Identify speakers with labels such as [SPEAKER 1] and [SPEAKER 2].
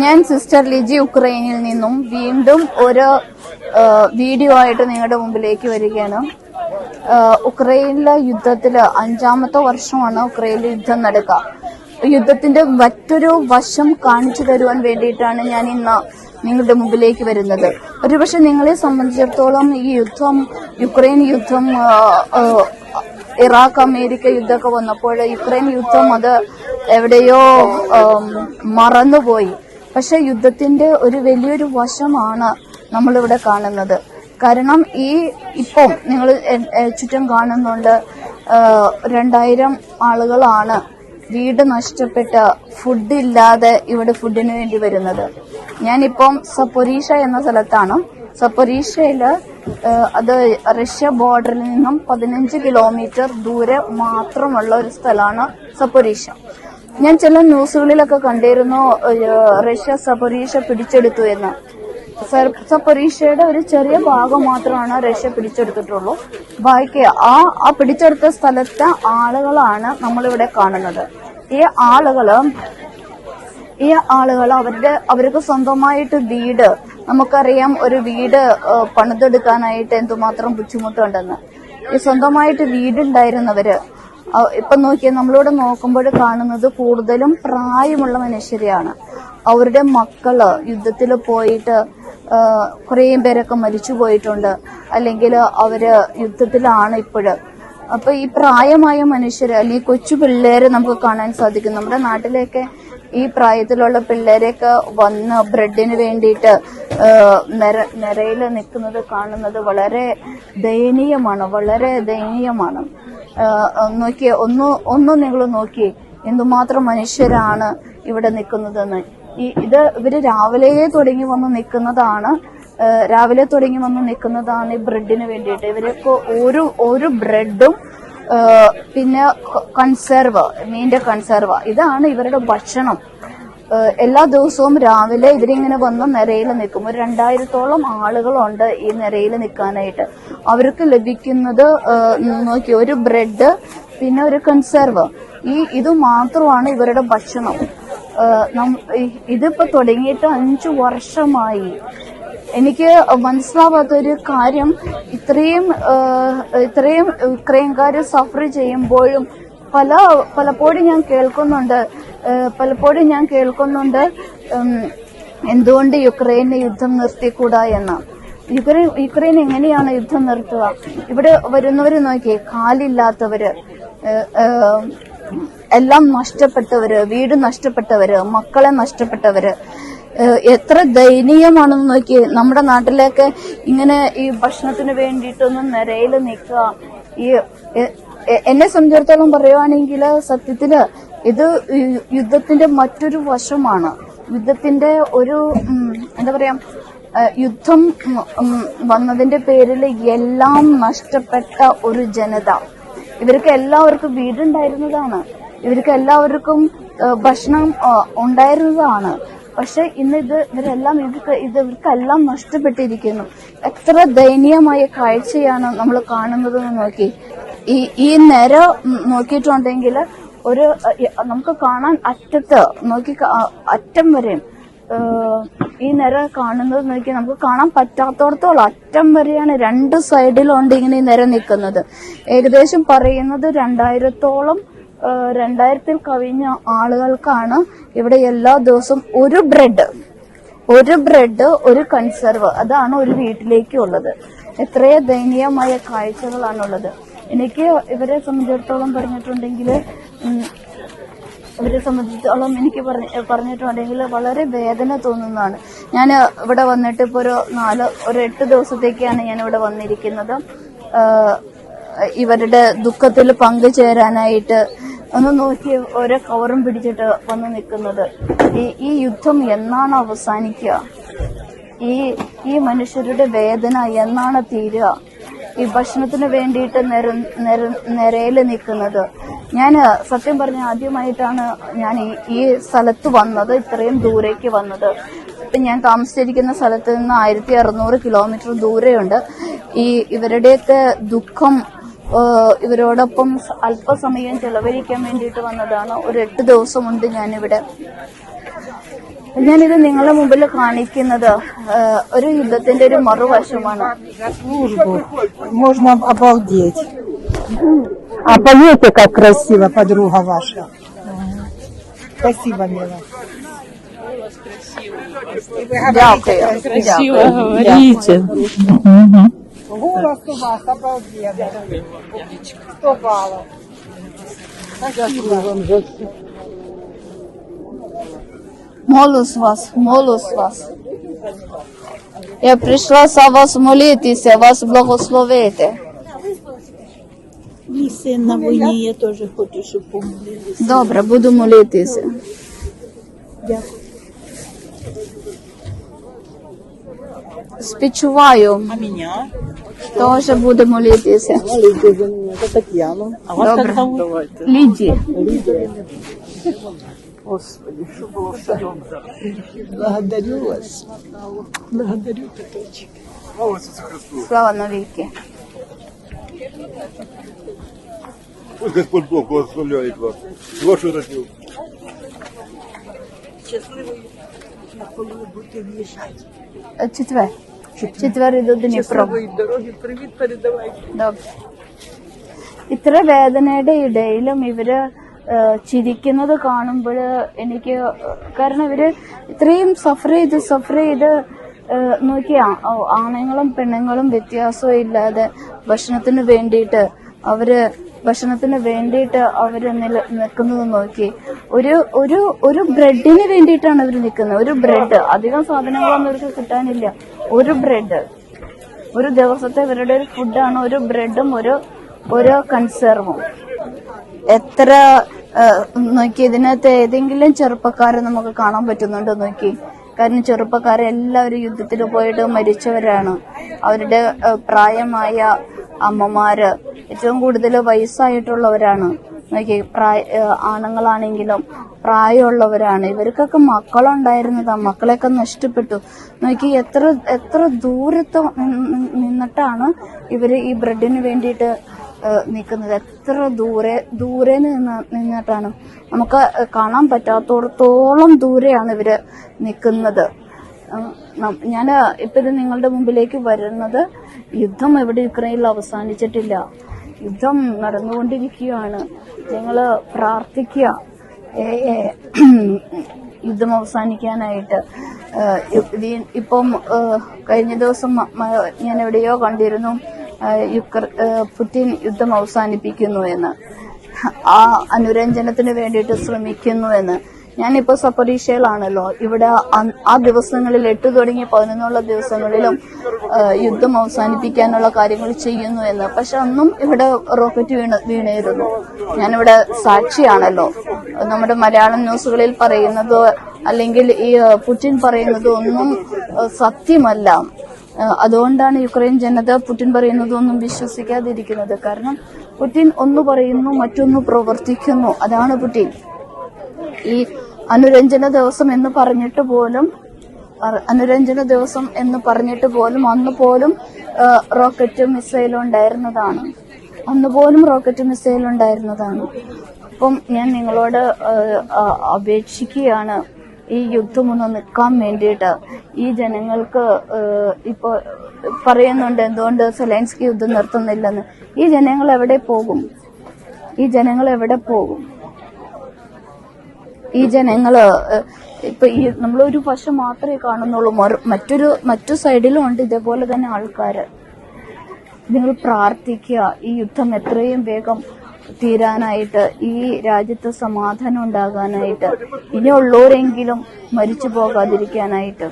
[SPEAKER 1] ഞാൻ സിസ്റ്റർ ലിജി ഉക്രൈനിൽ നിന്നും വീണ്ടും ഒരു വീഡിയോ ആയിട്ട് നിങ്ങളുടെ മുമ്പിലേക്ക് വരികയാണ്. ഉക്രൈനിലെ യുദ്ധത്തില് 5ാമത്തെ വർഷമാണ് ഉക്രൈനിൽ യുദ്ധം നടക്കുക. യുദ്ധത്തിന്റെ മറ്റൊരു വശം കാണിച്ചു തരുവാൻ വേണ്ടിയിട്ടാണ് ഞാൻ ഇന്ന് നിങ്ങളുടെ മുമ്പിലേക്ക് വരുന്നത്. ഒരുപക്ഷെ നിങ്ങളെ സംബന്ധിച്ചിടത്തോളം ഈ യുദ്ധം, യുക്രൈൻ യുദ്ധം, ഇറാഖ് അമേരിക്ക യുദ്ധമൊക്കെ വന്നപ്പോൾ യുക്രൈൻ യുദ്ധം അത് എവിടെയോ മറന്നുപോയി. പക്ഷെ യുദ്ധത്തിന്റെ ഒരു വലിയൊരു വശമാണ് നമ്മളിവിടെ കാണുന്നത്. കാരണം ഇപ്പം നിങ്ങൾ ചുറ്റും കാണുന്നുണ്ട്, 2000 ആളുകളാണ് വീട് നഷ്ടപ്പെട്ട ഫുഡില്ലാതെ ഇവിടെ ഫുഡിന് വേണ്ടി വരുന്നത്. ഞാനിപ്പം സപ്പൊരീഷ എന്ന സ്ഥലത്താണ്. സപ്പൊരീഷയില് അത് റഷ്യ ബോർഡറിൽ നിന്നും 15 കിലോമീറ്റർ ദൂരെ മാത്രമുള്ള ഒരു സ്ഥലമാണ് സപ്പൊരീഷ. ഞാൻ ചില ന്യൂസുകളിലൊക്കെ കണ്ടിരുന്നു റഷ്യ സപ്പൊരീഷ പിടിച്ചെടുത്തു എന്ന്. സപ്പൊരീഷയുടെ ഒരു ചെറിയ ഭാഗം മാത്രമാണ് റഷ്യ പിടിച്ചെടുത്തിട്ടുള്ളൂ. ബാക്കി ആ പിടിച്ചെടുത്ത സ്ഥലത്തെ ആളുകളാണ് നമ്മളിവിടെ കാണുന്നത്. ഈ ആളുകൾ അവർക്ക് സ്വന്തമായിട്ട് വീട്, നമുക്കറിയാം ഒരു വീട് പണിതെടുക്കാനായിട്ട് എന്തുമാത്രം ബുദ്ധിമുട്ടുണ്ടെന്ന്. ഈ സ്വന്തമായിട്ട് വീടുണ്ടായിരുന്നവര് ഇപ്പൊ നോക്കിയാൽ നമ്മളിവിടെ നോക്കുമ്പോൾ കാണുന്നത് കൂടുതലും പ്രായമുള്ള മനുഷ്യരെയാണ്. അവരുടെ മക്കള് യുദ്ധത്തിൽ പോയിട്ട് കുറേ പേരൊക്കെ മരിച്ചു പോയിട്ടുണ്ട്, അല്ലെങ്കിൽ അവര് യുദ്ധത്തിലാണ് ഇപ്പോഴ്. അപ്പൊ ഈ പ്രായമായ മനുഷ്യര് അല്ലെങ്കിൽ കൊച്ചു പിള്ളേരെ നമുക്ക് കാണാൻ സാധിക്കും. നമ്മുടെ നാട്ടിലേക്ക് ഈ പ്രായത്തിലുള്ള പിള്ളേരെയൊക്കെ വന്ന് ബ്രെഡിന് വേണ്ടിയിട്ട് നിരയിൽ നിൽക്കുന്നത് കാണുന്നത് വളരെ ദയനീയമാണ്, വളരെ ദയനീയമാണ്. നോക്കിയേ, ഒന്ന് നിങ്ങൾ നോക്കിയേ എന്തുമാത്രം മനുഷ്യരാണ് ഇവിടെ നിൽക്കുന്നതെന്ന്. ഇവര് രാവിലെ തുടങ്ങി വന്ന് നിൽക്കുന്നതാണ് ഈ ബ്രെഡിന് വേണ്ടിയിട്ട്. ഇവരൊക്കെ ഒരു ബ്രെഡും പിന്നെ കൺസർവ്, മീന്റെ കൺസർവ്, ഇതാണ് ഇവരുടെ ഭക്ഷണം. എല്ലാ ദിവസവും രാവിലെ ഇവരിങ്ങനെ വന്ന് നിരയിൽ നിൽക്കും. ഒരു 2000-ഓളം ആളുകളുണ്ട് ഈ നിരയിൽ നിൽക്കാനായിട്ട്. അവർക്ക് ലഭിക്കുന്നത് നോക്കി ഒരു ബ്രെഡ് പിന്നെ ഒരു കൺസർവ്, ഇത് മാത്രമാണ് ഇവരുടെ ഭക്ഷണം. ഇതിപ്പോ തുടങ്ങിയിട്ട് 5 വർഷമായി. എനിക്ക് മനസ്സിലാവാത്തൊരു കാര്യം, ഇത്രയും യുക്രൈൻകാര് സഫർ ചെയ്യുമ്പോഴും പലപ്പോഴും ഞാൻ കേൾക്കുന്നുണ്ട് എന്തുകൊണ്ട് യുക്രൈന് യുദ്ധം നിർത്തിക്കൂടാ എന്ന്. യുക്രൈൻ എങ്ങനെയാണ് യുദ്ധം നിർത്തുക? ഇവിടെ വരുന്നവര് നോക്കിയേ, കാലില്ലാത്തവര്, എല്ലാം നഷ്ടപ്പെട്ടവര്, വീട് നഷ്ടപ്പെട്ടവര്, മക്കളെ നഷ്ടപ്പെട്ടവര്, എത്ര ദയനീയമാണെന്ന് നോക്കി. നമ്മുടെ നാട്ടിലേക്ക് ഇങ്ങനെ ഈ ഭക്ഷണത്തിന് വേണ്ടിയിട്ടൊന്നും നിരയിൽ നിൽക്കുക. എന്നെ സംബന്ധിച്ചിടത്തോളം പറയുവാണെങ്കിൽ സത്യത്തില് ഇത് യുദ്ധത്തിന്റെ മറ്റൊരു വശമാണ്. യുദ്ധത്തിന്റെ ഒരു എന്താ പറയാ, യുദ്ധം വന്നതിന്റെ പേരിൽ എല്ലാം നഷ്ടപ്പെട്ട ഒരു ജനത. ഇവർക്ക് എല്ലാവർക്കും വീടുണ്ടായിരുന്നതാണ്, ഇവർക്ക് എല്ലാവർക്കും ഭക്ഷണം ഉണ്ടായിരുന്നതാണ്. പക്ഷെ ഇന്ന് ഇവർക്കെല്ലാം നഷ്ടപ്പെട്ടിരിക്കുന്നു. എത്ര ദയനീയമായ കാഴ്ചയാണ് നമ്മൾ കാണുന്നതെന്ന് നോക്കി. ഈ നിര നോക്കിയിട്ടുണ്ടെങ്കിൽ നമുക്ക് കാണാൻ അറ്റം വരെയും ഈ നിര കാണുന്നത് നോക്കി നമുക്ക് കാണാൻ പറ്റാത്തോടത്തോളം അറ്റം വരെയാണ് 2 സൈഡിലുണ്ട് ഇങ്ങനെ ഈ നിര നിൽക്കുന്നത്. ഏകദേശം പറയുന്നത് 2000-ൽ കവിഞ്ഞ ആളുകൾക്കാണ് ഇവിടെ എല്ലാ ദിവസവും ഒരു ബ്രെഡ്, ഒരു കൺസർവ്, അതാണ് ഒരു വീട്ടിലേക്ക് ഉള്ളത്. എത്രയോ ദയനീയമായ കാഴ്ചകളാണുള്ളത്. എനിക്ക് ഇവരെ സംബന്ധിച്ചിടത്തോളം എനിക്ക് പറഞ്ഞിട്ടുണ്ടെങ്കിൽ വളരെ വേദന തോന്നുന്നതാണ്. ഞാൻ ഇവിടെ വന്നിട്ട് ഇപ്പൊ ഒരു 8 ദിവസത്തേക്കാണ് ഞാൻ ഇവിടെ വന്നിരിക്കുന്നത്. ഇവരുടെ ദുഃഖത്തിൽ പങ്കുചേരാനായിട്ട്. ഒന്ന് നോക്കി, ഓരോ കവറും പിടിച്ചിട്ട് വന്ന് നിൽക്കുന്നത്. ഈ യുദ്ധം എന്നാണ് അവസാനിക്കുക? ഈ മനുഷ്യരുടെ വേദന എന്നാണ് തീരുക? ഈ ഭക്ഷണത്തിന് വേണ്ടിയിട്ട് നിരയിൽ നിൽക്കുന്നത്. ഞാൻ സത്യം പറഞ്ഞ ആദ്യമായിട്ടാണ് ഞാൻ ഈ സ്ഥലത്ത് വന്നത്, ഇത്രയും ദൂരേക്ക് വന്നത്. ഇപ്പൊ ഞാൻ താമസിച്ചിരിക്കുന്ന സ്ഥലത്ത് നിന്ന് 1600 കിലോമീറ്റർ ദൂരെയുണ്ട്. ഇവരുടെയൊക്കെ ദുഃഖം ഇവരോടൊപ്പം അല്പസമയം ചെലവഴിക്കാൻ വേണ്ടിയിട്ട് വന്നതാണ്. ഒരു 8 ദിവസമുണ്ട് ഞാനിവിടെ. ഞാനിത് നിങ്ങളുടെ മുമ്പിൽ കാണിക്കുന്നത് ഒരു യുദ്ധത്തിന്റെ ഒരു മറുവശമാണ്.
[SPEAKER 2] Можно обалдеть. А поете, как красиво, подруга ваша. Спасибо, мила.
[SPEAKER 1] Дякую.
[SPEAKER 3] Красиво говорите.
[SPEAKER 2] Голос у вас обалденный. 100 баллов. Спасибо.
[SPEAKER 1] Молюсь вас. Я прийшла за вас молитися, вас благословити.
[SPEAKER 3] Мій син на війні, я теж хочу, щоб помолилися.
[SPEAKER 1] Добре, буду молитися.
[SPEAKER 3] Дякую.
[SPEAKER 1] Співчуваю.
[SPEAKER 3] А мене?
[SPEAKER 1] Теж буду молитися.
[SPEAKER 2] Молитесь за меня, это Татьяна.
[SPEAKER 3] А вас
[SPEAKER 1] Добре.
[SPEAKER 3] як зовут?
[SPEAKER 1] Лідія.
[SPEAKER 2] Господи, что было в самом. Благодарю вас. Благодарю, Петрович.
[SPEAKER 1] Слава навіки.
[SPEAKER 4] Пусть Господь Бог благословляет вас. Вашу родню.
[SPEAKER 3] Щасливий, коли ви будете в'їжджати.
[SPEAKER 1] Четвер до Дніпро.
[SPEAKER 3] Щасливої дороги, привіт передавайте.
[SPEAKER 1] Добре. ഇത്ര വേദനയുടെ ഇടയിലും ഇവര് ചിരിക്കുന്നത് കാണുമ്പോൾ എനിക്ക്, കാരണം ഇവര് ഇത്രയും സഫർ ചെയ്ത് നോക്കി, ആണുങ്ങളും പെണ്ണുങ്ങളും വ്യത്യാസവും ഇല്ലാതെ ഭക്ഷണത്തിന് വേണ്ടിയിട്ട് അവര് നിൽക്കുന്നത് നോക്കി. ഒരു ബ്രെഡിന് വേണ്ടിയിട്ടാണ് അവർ നിൽക്കുന്നത്. ഒരു ബ്രെഡ്, അധികം സാധനങ്ങളൊന്നും അവർക്ക് കിട്ടാനില്ല. ഒരു ബ്രെഡ്, ഒരു ദിവസത്തെ ഇവരുടെ ഒരു ഫുഡാണ് ഒരു ബ്രെഡും ഒരു കൺസർവും. എത്ര നോക്കി, ഇതിനകത്ത് ഏതെങ്കിലും ചെറുപ്പക്കാരെ നമുക്ക് കാണാൻ പറ്റുന്നുണ്ടോ നോക്കി. കാരണം ചെറുപ്പക്കാരെല്ലാവരും യുദ്ധത്തിൽ പോയിട്ട് മരിച്ചവരാണ്. അവരുടെ പ്രായമായ അമ്മമാര്, ഏറ്റവും കൂടുതൽ വയസ്സായിട്ടുള്ളവരാണ്. നോക്കി, ആണുങ്ങളാണെങ്കിലും പ്രായമുള്ളവരാണ്. ഇവർക്കൊക്കെ മക്കളുണ്ടായിരുന്നതാ, മക്കളെയൊക്കെ നഷ്ടപ്പെട്ടു. നോക്കി, എത്ര ദൂരത്ത് നിന്നിട്ടാണ് ഇവര് ഈ ബ്രെഡിന് വേണ്ടിയിട്ട് നിൽക്കുന്നത്. എത്ര ദൂരെ നിന്നിട്ടാണ്, നമുക്ക് കാണാൻ പറ്റാത്തോടത്തോളം ദൂരെയാണ് ഇവര് നിൽക്കുന്നത്. ഞാൻ ഇപ്പൊ ഇത് നിങ്ങളുടെ മുമ്പിലേക്ക് വരുന്നത്, യുദ്ധം എവിടെ യുക്രൈനിൽ അവസാനിച്ചിട്ടില്ല, യുദ്ധം നടന്നുകൊണ്ടിരിക്കുകയാണ്. നിങ്ങള് പ്രാർത്ഥിക്കുക യുദ്ധം അവസാനിക്കാനായിട്ട്. ഇപ്പം കഴിഞ്ഞ ദിവസം ഞാൻ എവിടെയോ കണ്ടിരുന്നു, പുടിൻ യുദ്ധം അവസാനിപ്പിക്കുന്നു എന്ന്, ആ അനുരഞ്ജനത്തിന് വേണ്ടിയിട്ട് ശ്രമിക്കുന്നു എന്ന്. ഞാനിപ്പോ സപ്പറീഷയിലാണല്ലോ. ഇവിടെ ആ ദിവസങ്ങളിൽ 8 തുടങ്ങി 11 ദിവസങ്ങളിലും യുദ്ധം അവസാനിപ്പിക്കാനുള്ള കാര്യങ്ങൾ ചെയ്യുന്നു എന്ന്. പക്ഷെ അന്നും ഇവിടെ റോക്കറ്റ് വീണായിരുന്നു. ഞാനിവിടെ സാക്ഷിയാണല്ലോ. നമ്മുടെ മലയാളം ന്യൂസുകളിൽ പറയുന്നതോ അല്ലെങ്കിൽ ഈ പുടിൻ പറയുന്നതോ ഒന്നും സത്യമല്ല. അതുകൊണ്ടാണ് യുക്രൈൻ ജനത പുടിൻ പറയുന്നതൊന്നും വിശ്വസിക്കാതിരിക്കുന്നത്. കാരണം പുടിൻ ഒന്ന് പറയുന്നു, മറ്റൊന്ന് പ്രവർത്തിക്കുന്നു. അതാണ് പുടിൻ. ഈ അനുരഞ്ജന ദിവസം എന്ന് പറഞ്ഞിട്ട് പോലും അന്ന് പോലും റോക്കറ്റ് മിസൈൽ ഉണ്ടായിരുന്നതാണ്. അപ്പം ഞാൻ നിങ്ങളോട് അപേക്ഷിക്കുകയാണ്, ഈ യുദ്ധം ഒന്ന് നിൽക്കാൻ വേണ്ടിയിട്ട്. ഈ ജനങ്ങൾക്ക് ഇപ്പൊ പറയുന്നുണ്ട് എന്തുകൊണ്ട് സെലൻസ്കി യുദ്ധം നിർത്തുന്നില്ലെന്ന്. ഈ ജനങ്ങൾ എവിടെ പോകും? ഈ ജനങ്ങള് ഇപ്പൊ ഈ നമ്മളൊരു വശം മാത്രമേ കാണുന്നുള്ളൂ, മറ്റു സൈഡിലും ഉണ്ട് ഇതേപോലെ തന്നെ ആൾക്കാര്. നിങ്ങൾ പ്രാർത്ഥിക്കുക, ഈ യുദ്ധം എത്രയും വേഗം തീരാനായിട്ട്, ഈ രാജ്യത്ത് സമാധാനം ഉണ്ടാകാനായിട്ട്, ഇനിയുള്ളവരെങ്കിലും മരിച്ചു പോകാതിരിക്കാനായിട്ട്.